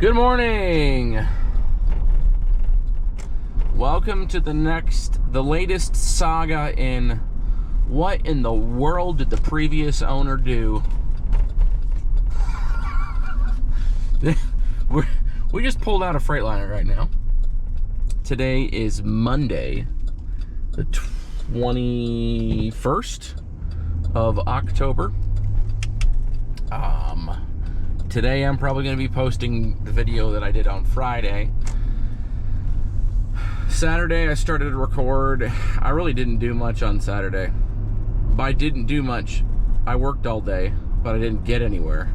Good morning. Welcome to the latest saga in what in the world did the previous owner do? We just pulled out a Freightliner right now. Today is Monday, the 21st of October. Today I'm probably going to be posting the video that I did on Friday. Saturday I started to record. I really didn't do much on Saturday. By didn't do much, I worked all day, but I didn't get anywhere.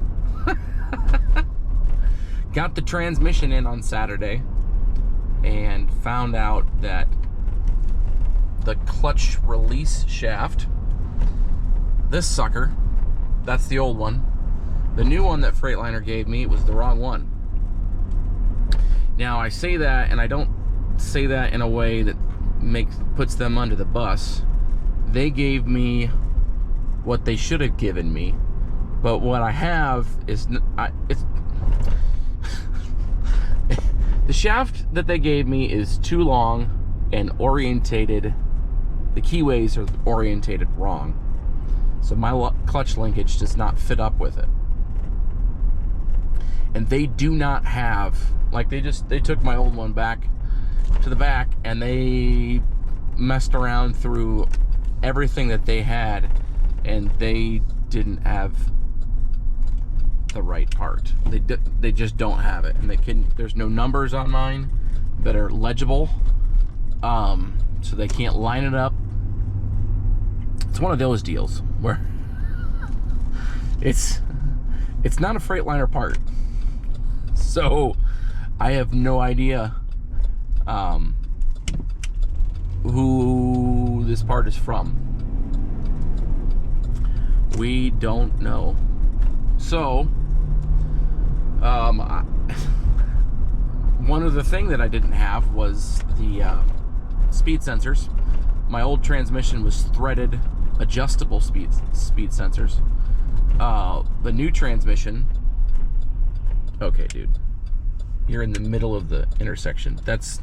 Got the transmission in on Saturday and found out that the clutch release shaft, this sucker, that's the old one. The new one that Freightliner gave me was the wrong one. Now I say that, and I don't say that in a way that puts them under the bus. They gave me what they should have given me, but what I have is the shaft that they gave me is too long and orientated. The keyways are orientated wrong, so my clutch linkage does not fit up with it. And they do not have, like, they took my old one back to the back and they messed around through everything that they had, and they didn't have the right part. They just don't have it, and there's no numbers on mine that are legible, so they can't line it up. It's one of those deals where it's not a Freightliner part. So I have no idea who this part is from. We don't know. So one of the things that I didn't have was the speed sensors. My old transmission was threaded adjustable speed sensors. The new transmission, okay, dude, you're in the middle of the intersection. That's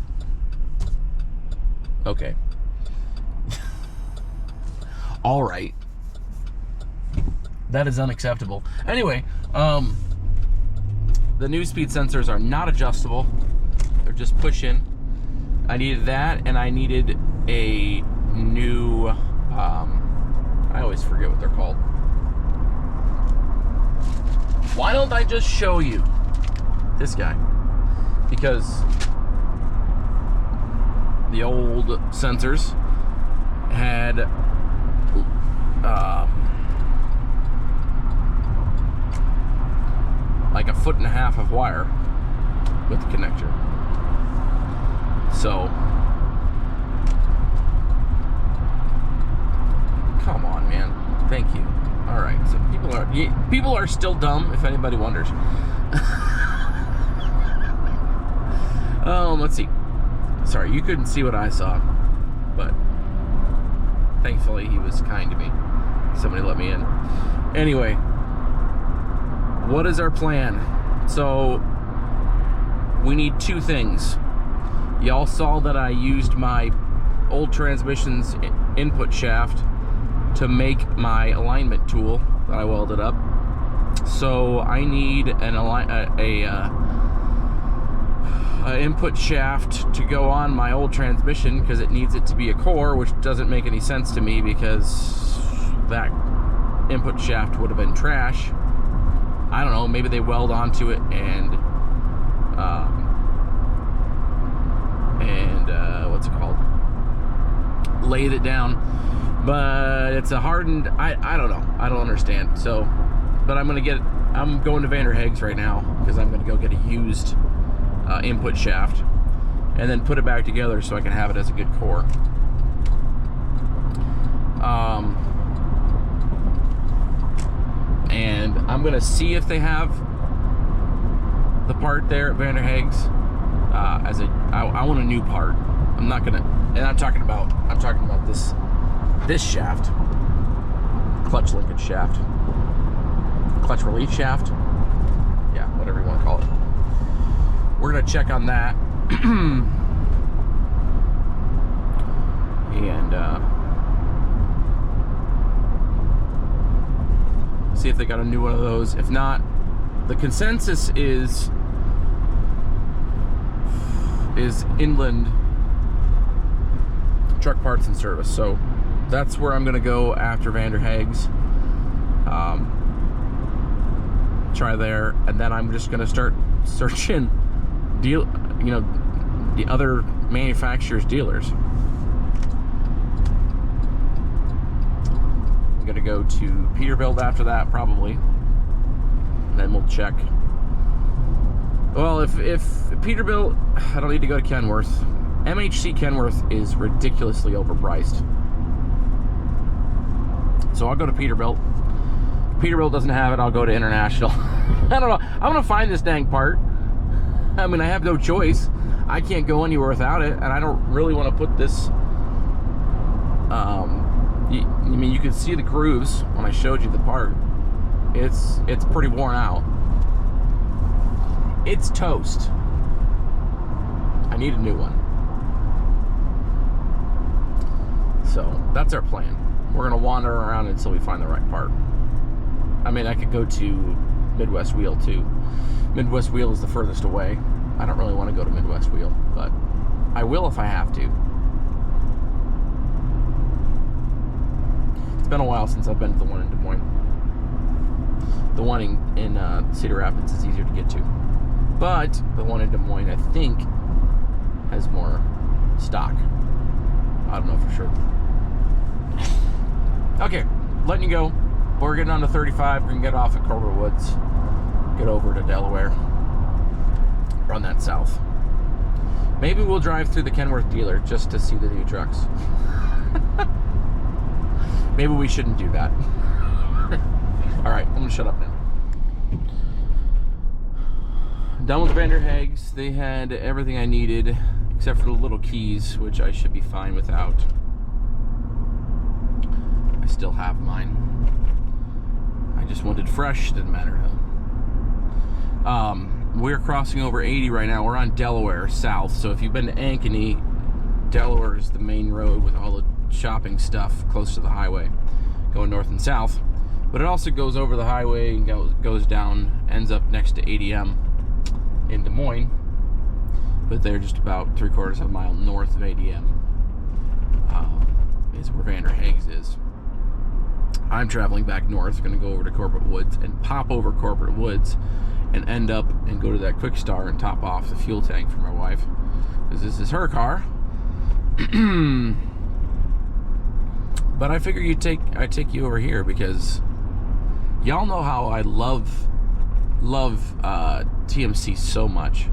okay. All right. That is unacceptable. Anyway, the new speed sensors are not adjustable. They're just push in. I needed that, and I needed a new, I always forget what they're called. Why don't I just show you this guy? Because the old sensors had like 1.5 feet of wire with the connector. So come on, man. Thank you. All right. So people are still dumb, if anybody wonders. Let's see. Sorry, you couldn't see what I saw, but thankfully he was kind to me. Somebody let me in. Anyway, what is our plan? So we need two things. Y'all saw that I used my old transmission's input shaft to make my alignment tool that I welded up. So I need an input shaft to go on my old transmission, because it needs it to be a core, which doesn't make any sense to me because that input shaft would have been trash. I don't know, maybe they weld onto it and what's it called? Laid it down. But it's a hardened, I don't know. I don't understand. So, but I'm going to Vanderhaeg's right now, because I'm going to go get a used input shaft and then put it back together so I can have it as a good core. And I'm going to see if they have the part there at Vanderhaeg's. I want a new part. I'm not going to, and I'm talking about this shaft, clutch linkage shaft, clutch relief shaft, yeah, whatever you want to call it. we're gonna check on that. And see if they got a new one of those. If not, the consensus is inland truck parts and service. So that's where I'm gonna go after Vanderhaeg's. Try there, and then I'm just gonna start searching the other manufacturers' dealers. I'm gonna go to Peterbilt after that, probably. And then we'll check. Well, if Peterbilt, I don't need to go to Kenworth. MHC Kenworth is ridiculously overpriced. So I'll go to Peterbilt. If Peterbilt doesn't have it, I'll go to International. I don't know. I'm gonna find this dang part. I mean, I have no choice. I can't go anywhere without it, and I don't really want to put this. I mean, you can see the grooves when I showed you the part. It's pretty worn out. It's toast. I need a new one. So that's our plan. We're gonna wander around until we find the right part. I mean, I could go to Midwest Wheel too. Midwest Wheel is the furthest away. I don't really want to go to Midwest Wheel, but I will if I have to. It's been a while since I've been to the one in Des Moines. The one in Cedar Rapids is easier to get to. But the one in Des Moines, I think, has more stock. I don't know for sure. Okay, letting you go. We're getting on to 35. We can get off at Corbett Woods, get over to Delaware, run that south. Maybe we'll drive through the Kenworth dealer just to see the new trucks. Maybe we shouldn't do that. All right, I'm gonna shut up now. Done with Vanderhaeg's. They had everything I needed except for the little keys, which I should be fine without. I still have mine. I just wanted fresh, didn't matter how. We're crossing over 80 right now. We're on Delaware South. So if you've been to Ankeny, Delaware is the main road with all the shopping stuff close to the highway, going north and south. But it also goes over the highway and goes down, ends up next to ADM in Des Moines. But they're just about 3/4 of a mile north of ADM is where Vanderhaeg's is. I'm traveling back north, going to go over to Corbett Woods and pop over Corbett Woods and end up and go to that Quick Star and top off the fuel tank for my wife, because this is her car. But I figure I'd take you over here because y'all know how I love TMC so much.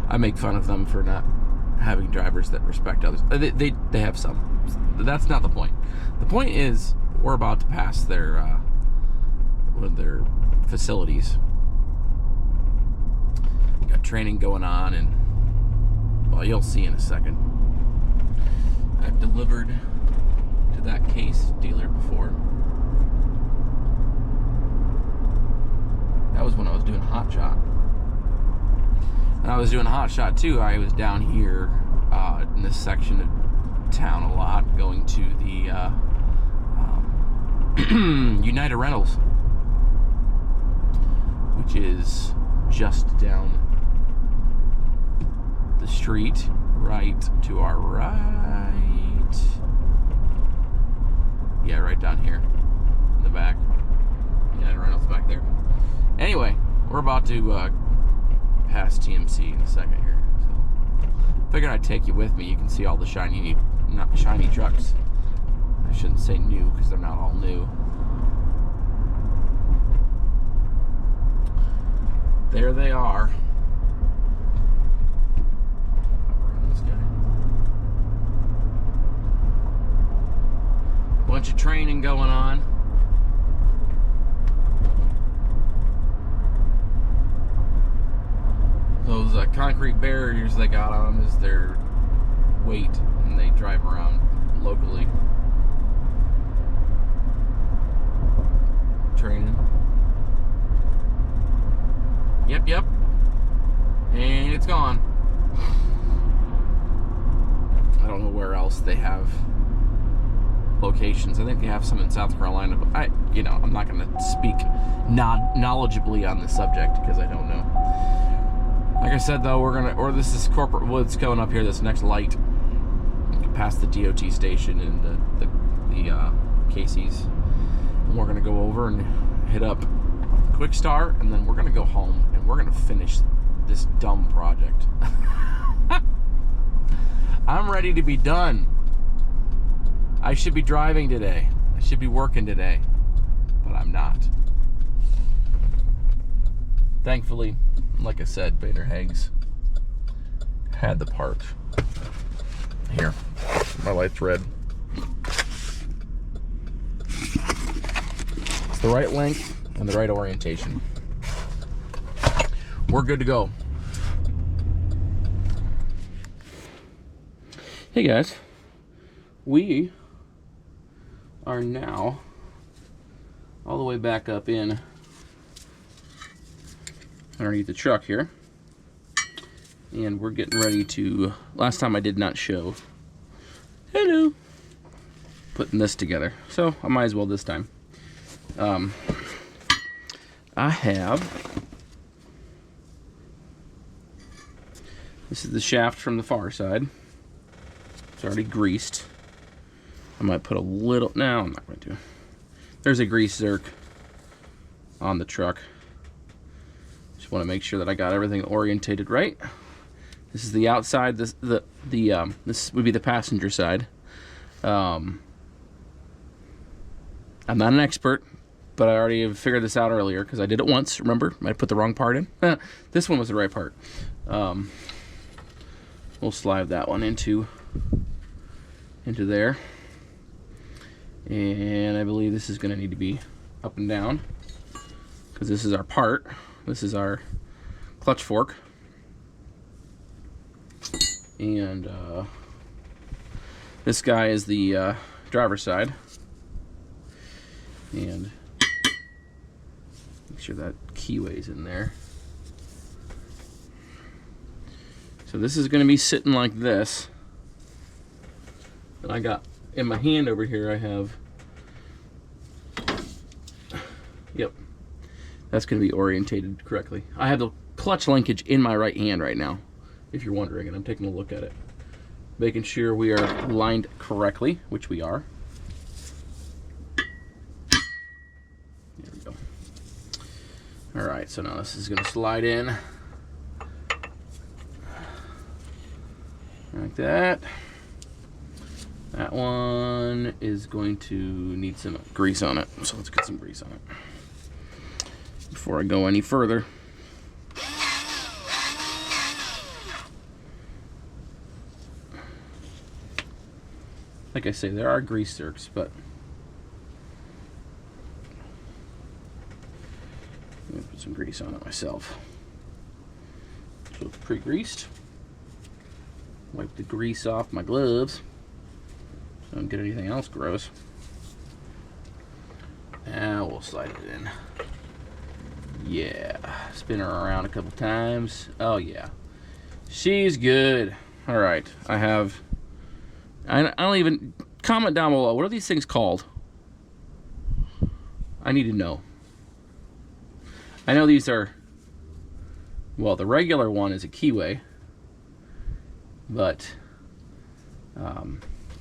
I make fun of them for not having drivers that respect others. They have some. That's not the point. The point is we're about to pass their one of their facilities. Got training going on, and well, you'll see in a second. I've delivered to that Case dealer before. That was when I was doing Hot Shot. When I was doing Hot Shot too, I was down here in this section of town a lot, going to the United Rentals, which is just down the street, right to our right. Yeah, right down here in the back. United Rentals back there. Anyway, we're about to pass TMC in a second here. So, figured I'd take you with me. You can see all the shiny trucks. I shouldn't say new because they're not all new. There they are. This guy. Bunch of training going on. Those concrete barriers they got on is their weight, and they drive around locally. Training. Yep. And it's gone. I don't know where else they have locations. I think they have some in South Carolina, but I'm not going to speak knowledgeably on the subject because I don't know. Like I said, though, this is Corporate Woods coming up here, this next light, past the DOT station and the Casey's. And we're going to go over and hit up Quick Start, and then we're going to go home and we're going to finish this dumb project. I'm ready to be done. I should be driving today. I should be working today, but I'm not. Thankfully, like I said, Bader Hags had the part. Here, my light's red. It's the right length and the right orientation. We're good to go. Hey guys, we are now all the way back up in underneath the truck here, and we're getting ready to, last time I did not show, hello, putting this together, so I might as well this time. I have, this is the shaft from the far side. It's already greased. I might put a little, no, I'm not going to. There's a grease zerk on the truck. Just want to make sure that I got everything orientated right. This is the outside. This would be the passenger side. I'm not an expert, but I already have figured this out earlier because I did it once. Remember, I put the wrong part in. This one was the right part. We'll slide that one into there. And I believe this is going to need to be up and down because this is our part. This is our clutch fork. And this guy is the driver's side. And make sure that keyway's in there. So this is going to be sitting like this. And I got in my hand over here, I have, yep, that's going to be orientated correctly. I have the clutch linkage in my right hand right now, if you're wondering, and I'm taking a look at it, making sure we are lined correctly, which we are. There we go. All right, so now this is going to slide in like that. That one is going to need some grease on it, so let's get some grease on it before I go any further. Like I say, there are grease zerks, but I'm going to put some grease on it myself. So it's pre-greased. Wipe the grease off my gloves. So I don't get anything else gross. Now we'll slide it in. Yeah, spin her around a couple times. Oh yeah, she's good. All right, I don't even, comment down below, what are these things called? I need to know. I know these are, well, the regular one is a keyway, but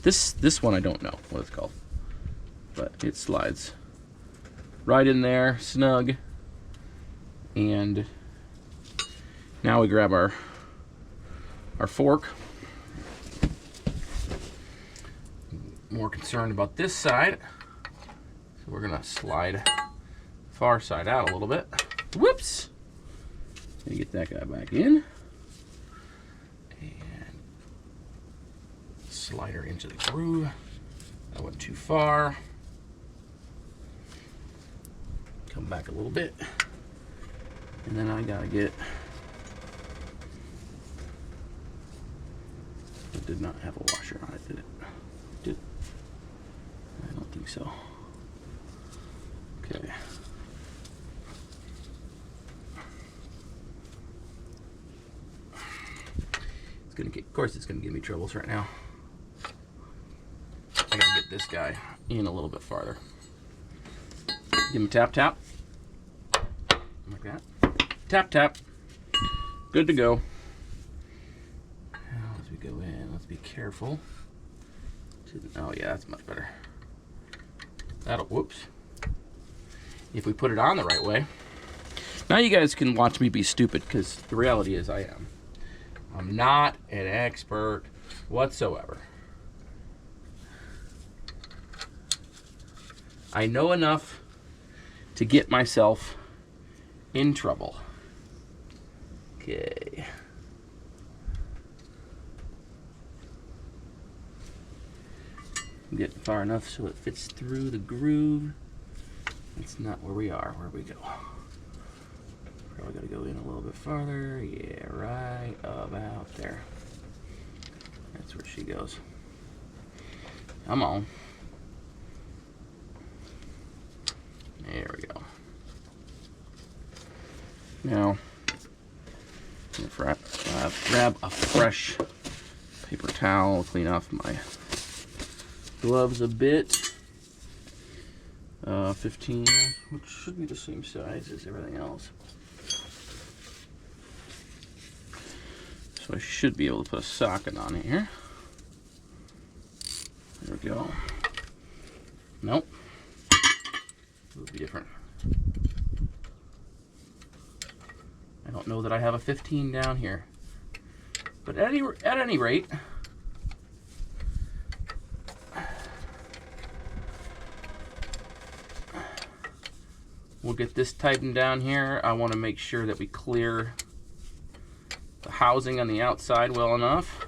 this one I don't know what it's called, but it slides right in there, snug. And now we grab our fork. More concerned about this side, so we're gonna slide far side out a little bit. Whoops! Let me get that guy back in. Slide her into the groove. That went too far. Come back a little bit. And then I gotta get, it did not have a washer on it, did it? Did? I don't think so. Okay. Of course, it's gonna give me troubles right now. I gotta get this guy in a little bit farther. Give him a tap, tap. Like that. Tap, tap. Good to go. Now, as we go in, let's be careful. Oh yeah, that's much better. Whoops. If we put it on the right way. Now you guys can watch me be stupid, because the reality is I am. I'm not an expert whatsoever. I know enough to get myself in trouble. Okay. Get far enough so it fits through the groove. That's not where we are. Where we go? Probably gotta go in a little bit farther. Yeah, right about there. That's where she goes. Come on. There we go. Now, I'm gonna grab a fresh paper towel, clean off my gloves a bit. 15, which should be the same size as everything else. So I should be able to put a socket on here. There we go. Nope. It would be different. I don't know that I have a 15 down here. But at any rate, we'll get this tightened down here. I want to make sure that we clear the housing on the outside well enough.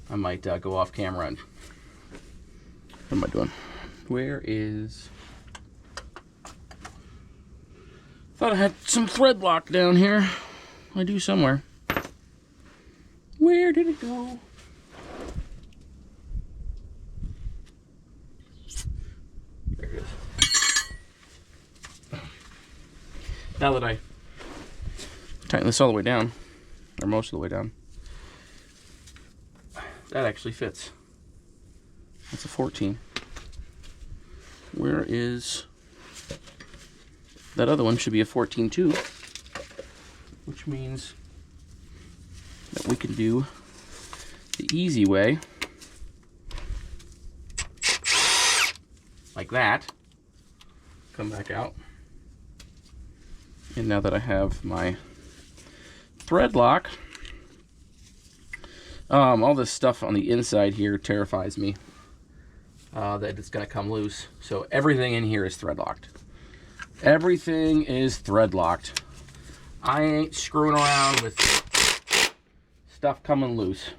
I might go off camera and what am I doing? Where is... Thought I had some thread lock down here. I do somewhere. Where did it go? There it is. Now that I tighten this all the way down, or most of the way down, that actually fits. That's a 14. Where is... That other one should be a 14 too, which means that we can do the easy way, like that, come back out, and now that I have my thread lock, all this stuff on the inside here terrifies me that it's going to come loose, so everything in here is thread locked. Everything is thread locked. I ain't screwing around with stuff coming loose.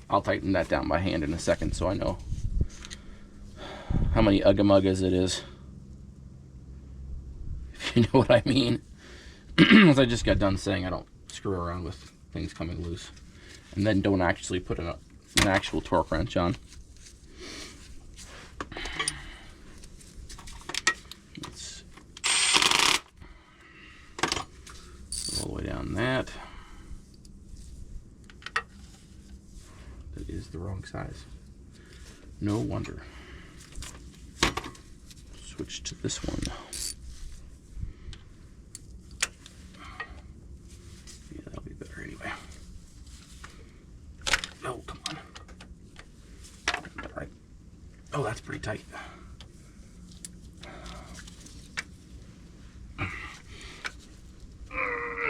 I'll tighten that down by hand in a second so I know how many ugga-muggas it is. If you know what I mean. As I just got done saying I don't screw around with things coming loose. And then don't actually put an actual torque wrench on. All the way down that. That is the wrong size. No wonder. Switch to this one. Yeah, that'll be better anyway. Oh, come on. All right. Oh, that's pretty tight.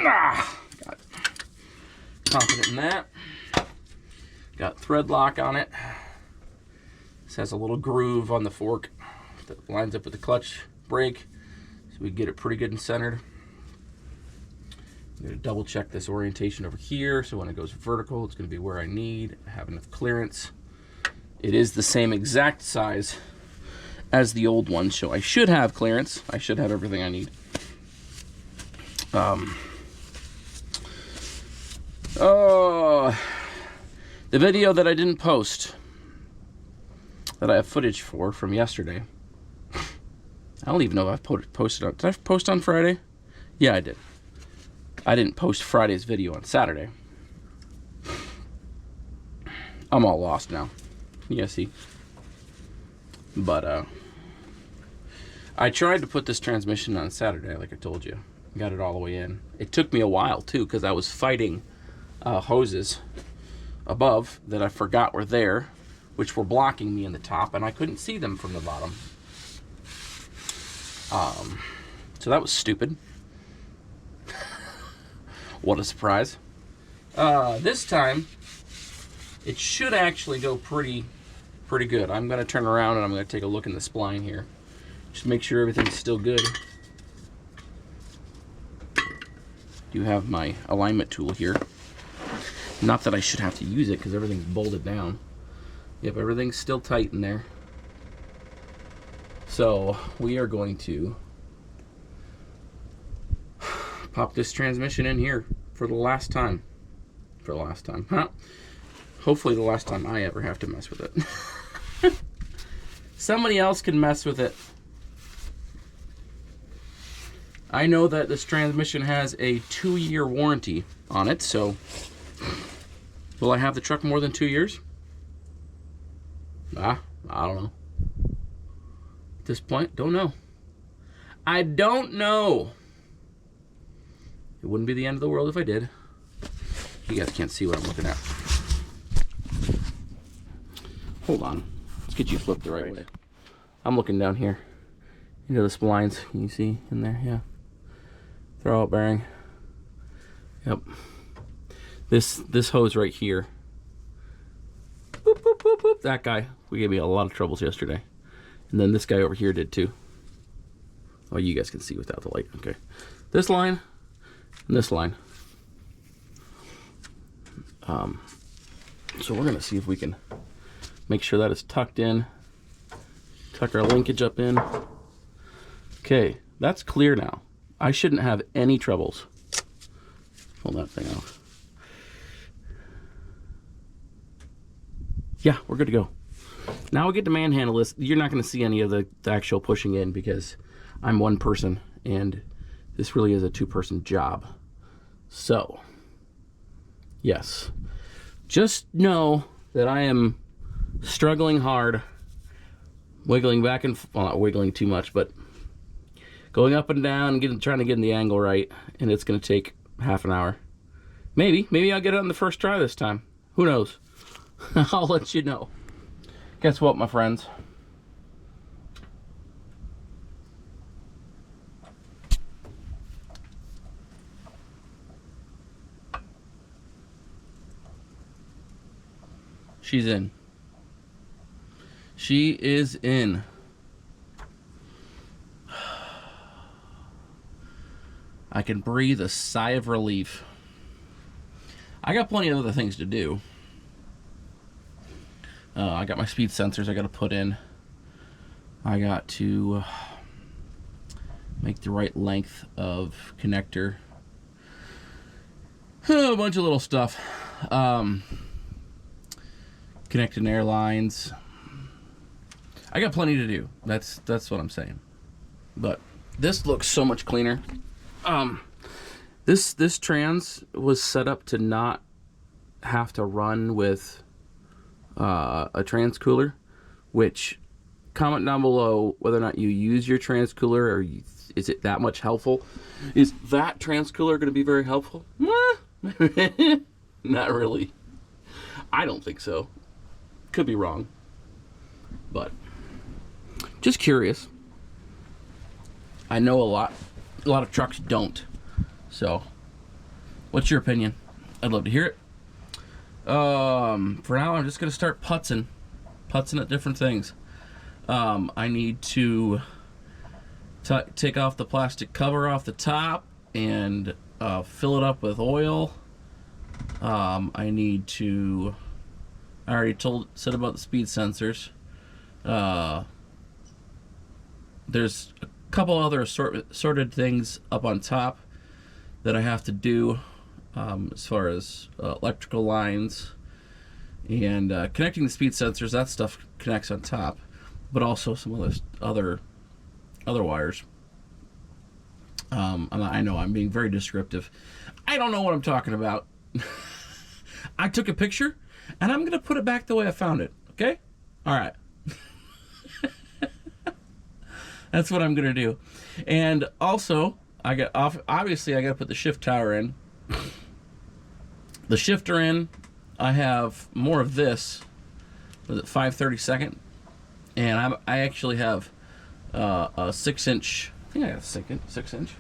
Got confident in that. Got thread lock on it. This has a little groove on the fork that lines up with the clutch brake, so we get it pretty good and centered. I'm going to double check this orientation over here, so when it goes vertical, it's going to be where I need. I have enough clearance. It is the same exact size as the old one, so I should have clearance. I should have everything I need. Oh, The video that I didn't post, that I have footage for from yesterday. I don't even know if I posted on. Did I post on Friday? Yeah, I did. I didn't post Friday's video on Saturday. I'm all lost now. Yeah, see. But I tried to put this transmission on Saturday, like I told you. Got it all the way in. It took me a while too, because I was fighting hoses above that I forgot were there, which were blocking me in the top, and I couldn't see them from the bottom. So that was stupid. What a surprise. This time, it should actually go pretty good. I'm going to turn around and I'm going to take a look in the spline here. Just make sure everything's still good. Do have my alignment tool here. Not that I should have to use it because everything's bolted down. Yep, everything's still tight in there. So we are going to pop this transmission in here for the last time. For the last time, huh? Hopefully the last time I ever have to mess with it. Somebody else can mess with it. I know that this transmission has a 2-year warranty on it, so will I have the truck more than 2 years? I don't know. At this point, don't know. I don't know. It wouldn't be the end of the world if I did. You guys can't see what I'm looking at. Hold on. Let's get you flipped the right way. I'm looking down here into the splines. Can you see in there? Yeah. Throwout bearing. Yep. This hose right here. Boop, boop, boop, boop. That guy. We gave me a lot of troubles yesterday. And then this guy over here did too. Oh, you guys can see without the light. Okay. This line and this line. So we're gonna see if we can make sure that is tucked in. Tuck our linkage up in. Okay, that's clear now. I shouldn't have any troubles. Pull that thing off. Yeah, we're good to go. Now we get to manhandle this. You're not going to see any of the actual pushing in because I'm one person and this really is a 2-person job. So, yes. Just know that I am struggling hard, wiggling back and well, not wiggling too much, but going up and down and trying to get in the angle right, and it's going to take half an hour. Maybe I'll get it on the first try this time. Who knows? I'll let you know. Guess what, my friends? She's in. She is in. I can breathe a sigh of relief. I got plenty of other things to do. I got my speed sensors I got to put in. I got to make the right length of connector. A bunch of little stuff. Connecting air lines. I got plenty to do. That's what I'm saying. But this looks so much cleaner. This trans was set up to not have to run with a trans cooler, which comment down below whether or not you use your trans cooler or is it that much helpful? Is that trans cooler going to be very helpful? Not really. I don't think so. Could be wrong, but just curious. I know a lot of trucks don't. So, what's your opinion? I'd love to hear it. For now, I'm just gonna start putzing at different things. I need to take off the plastic cover off the top and fill it up with oil. I need to. I already said about the speed sensors. There's a couple other sorted things up on top that I have to do as far as electrical lines And connecting the speed sensors, that stuff connects on top, but also some of those other wires. I know I'm being very descriptive. I don't know what I'm talking about. I took a picture, and I'm going to put it back the way I found it, okay? All right. That's what I'm going to do. And also, obviously, I got to put the shift tower in. The shifter in, I have more of this. Was it 5/32? And I actually have a 6-inch. I think I got a 6-inch.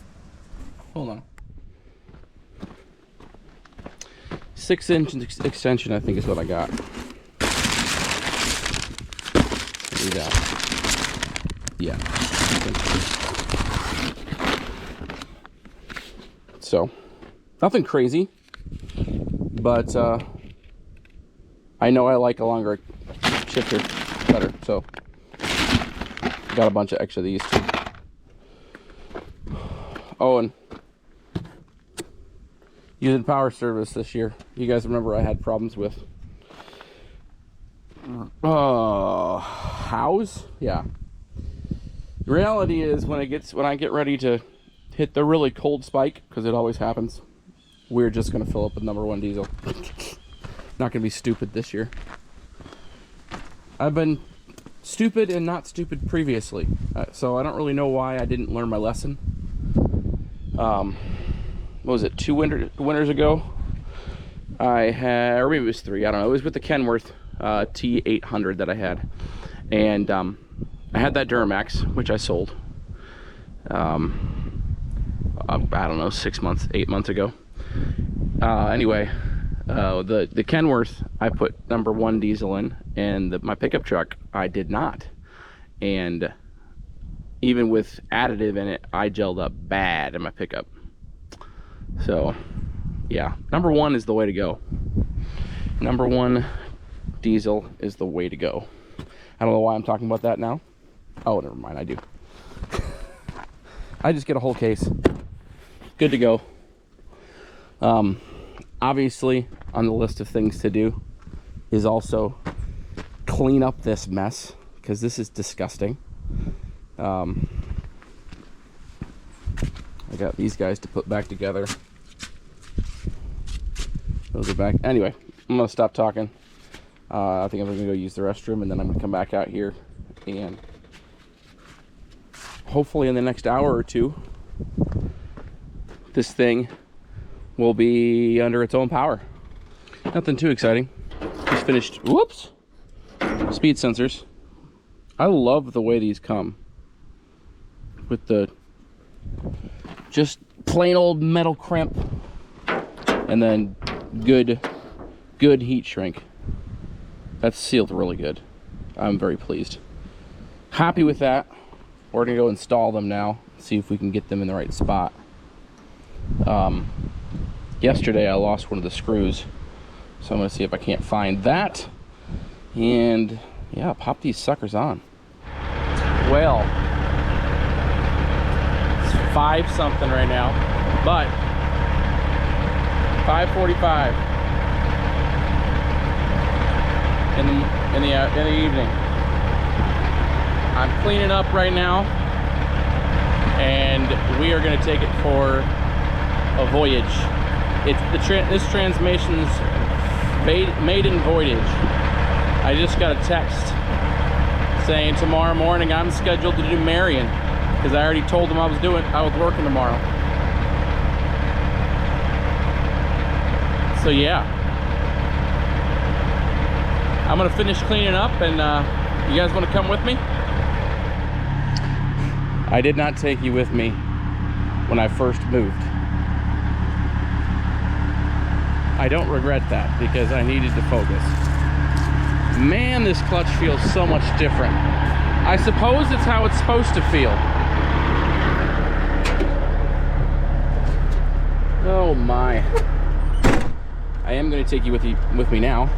Hold on. 6-inch extension, I think, is what I got. Yeah. So, nothing crazy, but I know I like a longer shifter better, so got a bunch of extra of these too. Oh, and using power service this year. You guys remember I had problems with house? Yeah. The reality is when I get ready to hit the really cold spike, because it always happens, we're just gonna fill up with #1 diesel. Not gonna be stupid this year. I've been stupid and not stupid previously, so I don't really know why I didn't learn my lesson. What was it, 2 winters ago? I had, or maybe it was 3, I don't know. It was with the Kenworth T800 that I had, and I had that Duramax, which I sold. I don't know, 6 months, 8 months ago. Anyway, the Kenworth, I put #1 diesel in, and my pickup truck, I did not. And even with additive in it, I gelled up bad in my pickup. So, yeah, #1 is the way to go. #1 diesel is the way to go. I don't know why I'm talking about that now. Oh, never mind, I do. I just get a whole case. Good to go. Obviously, on the list of things to do is also clean up this mess, because this is disgusting. I got these guys to put back together. Those are back. Anyway, I'm gonna stop talking. I think I'm gonna go use the restroom, and then I'm gonna come back out here, and hopefully in the next hour or two, this thing will be under its own power. Nothing too exciting. Just finished, whoops, speed sensors. I love the way these come with the just plain old metal crimp, and then good heat shrink. That's sealed really good. I'm very pleased. Happy with that. We're gonna go install them now, see if we can get them in the right spot. Yesterday I lost one of the screws, so I'm gonna see if I can't find that, and yeah, pop these suckers on. Well, it's 5 something right now, but 5:45 in the evening. I'm cleaning up right now, and we are going to take it for a voyage. This transmission's maiden voyage. I just got a text saying tomorrow morning I'm scheduled to do Marion, because I already told them I was working tomorrow. So yeah, I'm gonna finish cleaning up, and you guys want to come with me? I did not take you with me when I first moved. I don't regret that, because I needed to focus. Man, this clutch feels so much different. I suppose it's how it's supposed to feel. Oh my. I am going to take you with me now.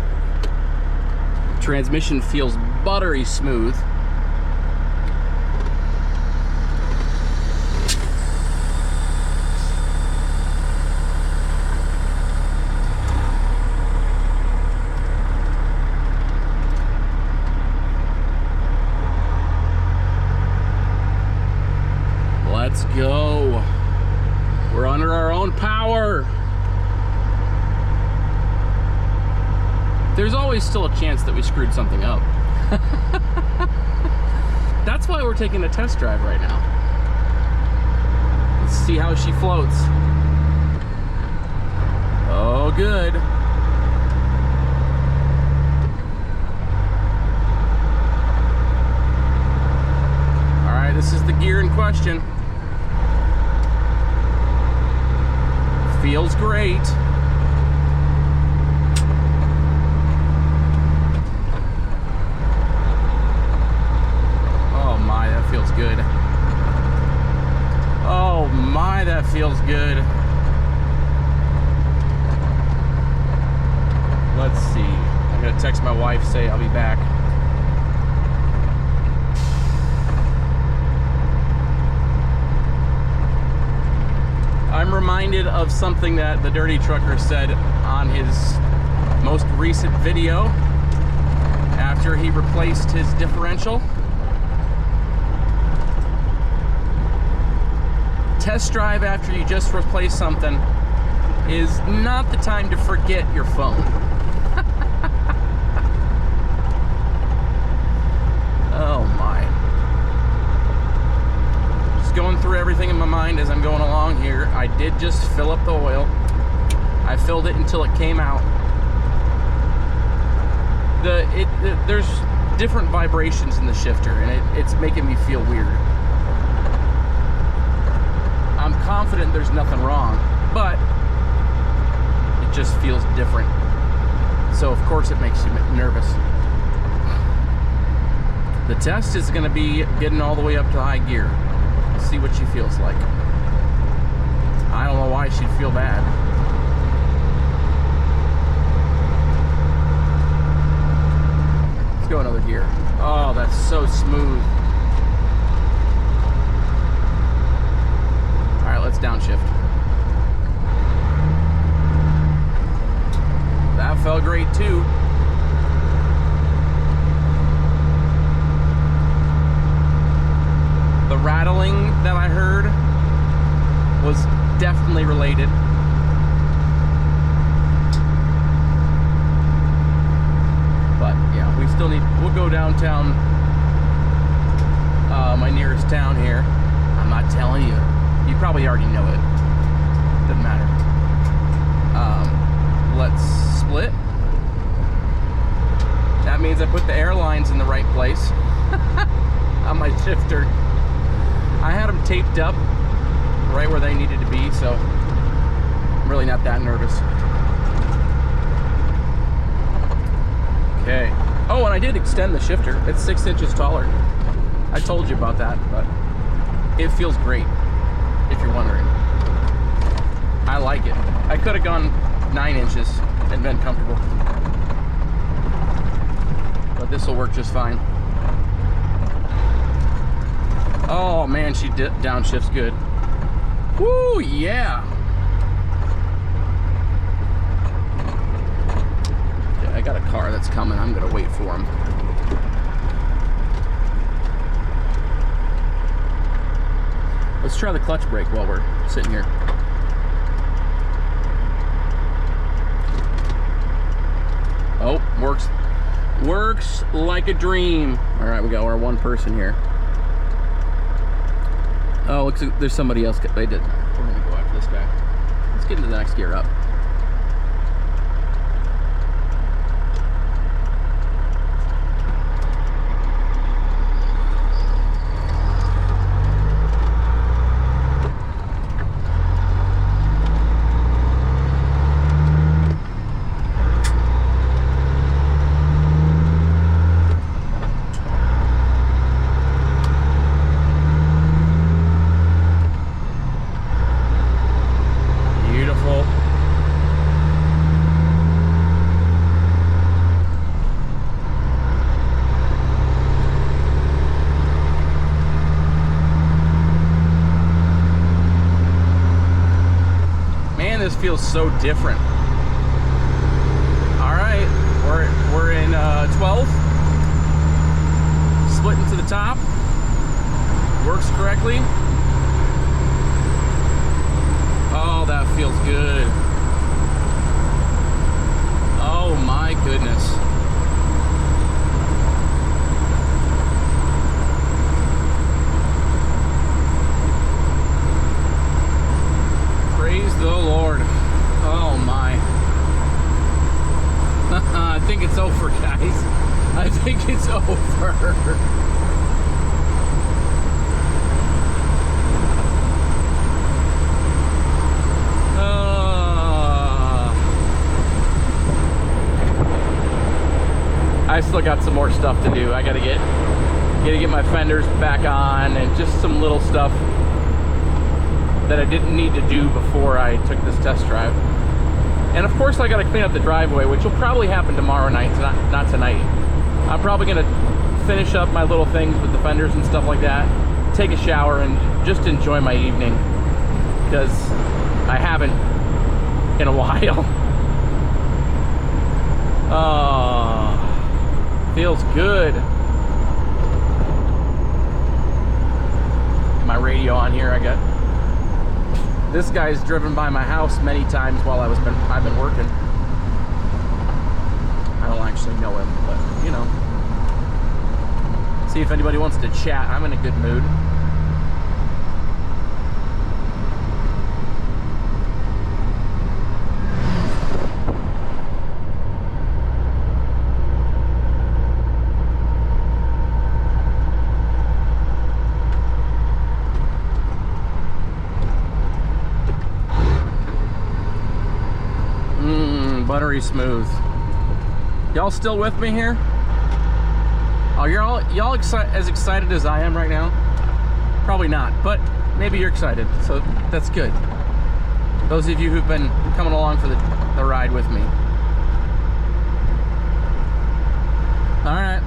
Transmission feels buttery smooth. own power. There's always still a chance that we screwed something up. That's why we're taking a test drive right now. Let's see how she floats. Oh, good. All right, this is the gear in question. Feels great. Oh my, that feels good. Oh my, that feels good. Let's see. I'm gonna text my wife, say I'll be back. I'm reminded of something that the Dirty Trucker said on his most recent video after he replaced his differential. Test drive after you just replace something is not the time to forget your phone. Oh my. Just going through everything in my mind as I'm going along here. I did just fill up the oil. I filled it until it came out. There's different vibrations in the shifter, and it's making me feel weird. I'm confident there's nothing wrong, but it just feels different. So of course it makes you nervous. The test is going to be getting all the way up to high gear. See what she feels like. I don't know why she'd feel bad. Let's go another gear. Oh, that's so smooth. All right, let's downshift. That felt great too. The rattling that I heard was definitely related. But yeah, we still need, we'll go downtown, my nearest town here. I'm not telling you. You probably already know it. Doesn't matter. Let's split. That means I put the airlines in the right place on my shifter. I had them taped up right where they needed to be, so I'm really not that nervous. Okay. Oh, and I did extend the shifter. It's 6 inches taller. I told you about that, but it feels great, if you're wondering. I like it. I could have gone 9 inches and been comfortable, but this will work just fine. Oh man, she downshifts good. Woo, yeah. Okay, I got a car that's coming. I'm gonna wait for him. Let's try the clutch brake while we're sitting here. Oh, works like a dream. All right, we got our one person here. Oh, looks like there's somebody else. They did. We're gonna go after this guy. Let's get into the next gear up. This feels so different. All right, we're in 12, splitting to the top, works correctly. Oh, that feels good. Oh my goodness. Praise the Lord. Oh my. I think it's over, guys. I think it's over. I still got some more stuff to do. I gotta get my fenders back on and just some little stuff that I didn't need to do before I took this test drive. And of course I gotta clean up the driveway, which will probably happen tomorrow night, not tonight. I'm probably gonna finish up my little things with the fenders and stuff like that, take a shower and just enjoy my evening, because I haven't in a while. Oh, feels good. My radio on here, I got this guy's driven by my house many times while I've been working. I don't actually know him, but you know. See if anybody wants to chat. I'm in a good mood. Buttery smooth. Y'all still with me here? Oh, y'all as excited as I am right now? Probably not, but maybe you're excited, so that's good. Those of you who've been coming along for the ride with me. All right,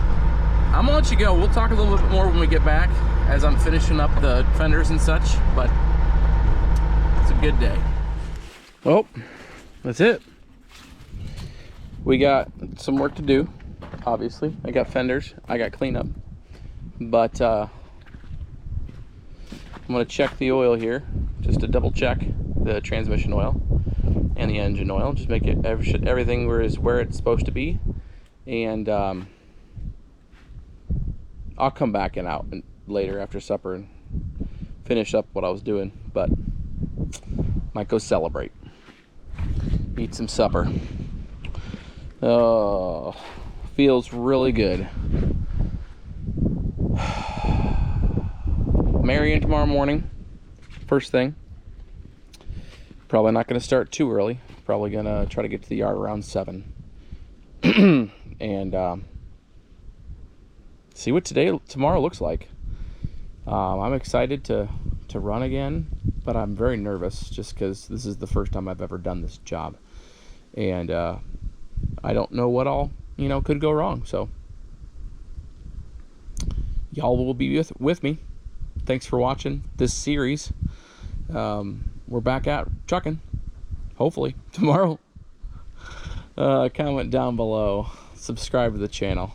I'm gonna let you go. We'll talk a little bit more when we get back as I'm finishing up the fenders and such, but it's a good day. Well, that's it. We got some work to do, obviously. I got fenders, I got cleanup, but I'm gonna check the oil here, just to double check the transmission oil and the engine oil, just make it everything where it's supposed to be, and I'll come back and out later after supper and finish up what I was doing, but might go celebrate, eat some supper. Oh, feels really good. Marion tomorrow morning, first thing. Probably not going to start too early. Probably going to try to get to the yard around 7. And see what tomorrow looks like. I'm excited to run again, but I'm very nervous just because this is the first time I've ever done this job. And I don't know what all, could go wrong. So y'all will be with me. Thanks for watching this series. We're back out trucking, hopefully tomorrow. Comment down below, subscribe to the channel.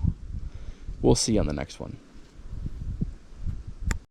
We'll see you on the next one.